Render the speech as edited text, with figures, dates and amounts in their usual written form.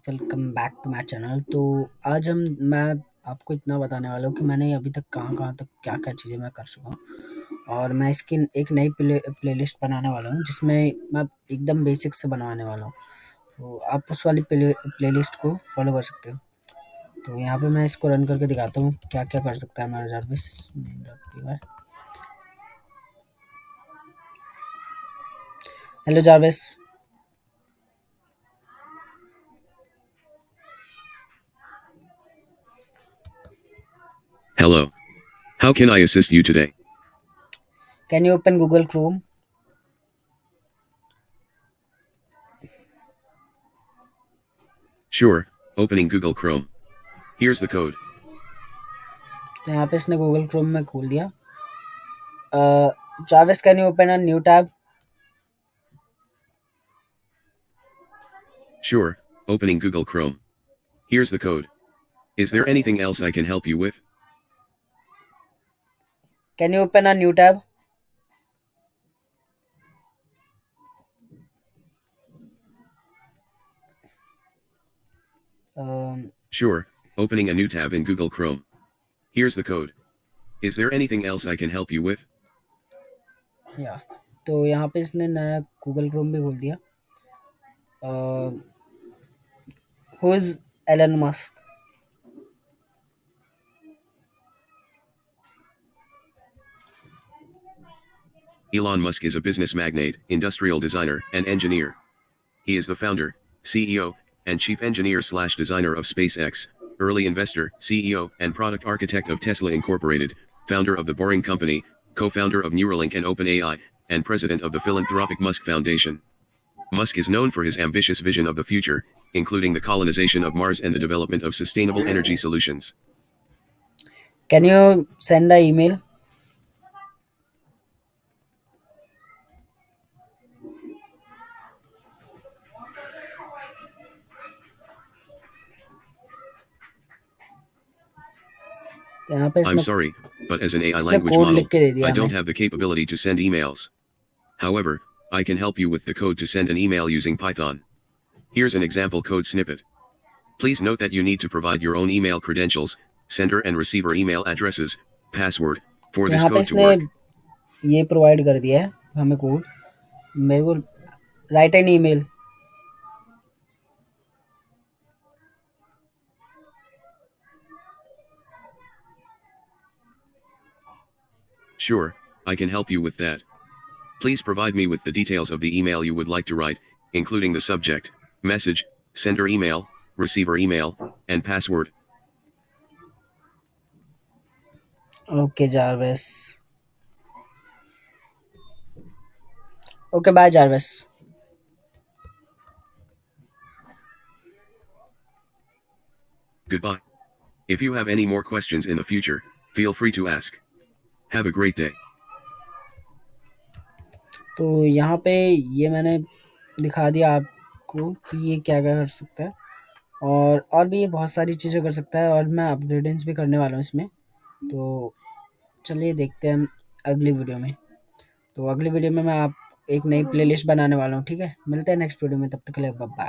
Welcome back to my channel. तो आज मैं आपको इतना बताने वाला हूँ कि मैंने अभी तक कहाँ-कहाँ तक क्या-क्या चीज़ें मैं कर चुका हूँ और मैं इसकी एक नई प्लेलिस्ट बनाने वाला हूँ जिसमें मैं एकदम बेसिक से बनवाने वाला हूँ। तो आप उस वाली प्लेलिस्ट को फॉलो कर सकते हो। तो यहाँ पे मैं इसको रन करके दिखाता हूँ क्या-क्या कर सकता है हमारा jarvis main.py। Hello jarvis। Hello. How can I assist you today? Can you open Google Chrome? Sure, opening Google Chrome. Here's the code. तो यहाँ पे इसने Google Chrome में खोल दिया। Jarvis, can you open a new tab? Sure, opening Google Chrome. Here's the code. Is there anything else I can help you with? Can you open a new tab? Sure, opening a new tab in Google Chrome. Here's the code. Is there anything else I can help you with? या तो यहाँ पे इसने नया Google Chrome भी खोल दिया। Who is Elon Musk? Elon Musk is a business magnate, industrial designer, and engineer. He is the founder, CEO, and chief engineer/designer of SpaceX, early investor, CEO, and product architect of Tesla Incorporated, founder of The Boring Company, co-founder of Neuralink and OpenAI, and president of the philanthropic Musk Foundation. Musk is known for his ambitious vision of the future, including the colonization of Mars and the development of sustainable energy solutions. Can you send a email? तो यहाँ पे I'm इसने sorry, but as an AI इसने language code लिख model, के दे दिया I don't हमें। have the capability to send emails. However, I can help you with the code to send an email using Python. Here's an example code snippet. Please note that you need to provide your own email credentials, sender and receiver email addresses, password, for तो this यहाँ पे code to इसने work. ये provide कर दिया है हमें code. मेरे को write an email. Sure, I can help you with that. Please provide me with the details of the email you would like to write, including the subject, message, sender email, receiver email, and password. Okay Jarvis. Okay bye Jarvis. Goodbye. If you have any more questions in the future, feel free to ask. Have a great day. तो यहाँ पे ये मैंने दिखा दिया आपको कि ये क्या-क्या कर सकता है और भी ये बहुत सारी चीज़ें कर सकता है और मैं अपग्रेडेंस भी करने वाला हूँ इसमें। तो चलिए देखते हैं हम अगली वीडियो में। तो अगली वीडियो में मैं आप एक नई प्लेलिस्ट बनाने वाला हूँ, ठीक है? मिलते हैं नेक्स्ट वीडियो में, तब तक के लिए बाय बाय।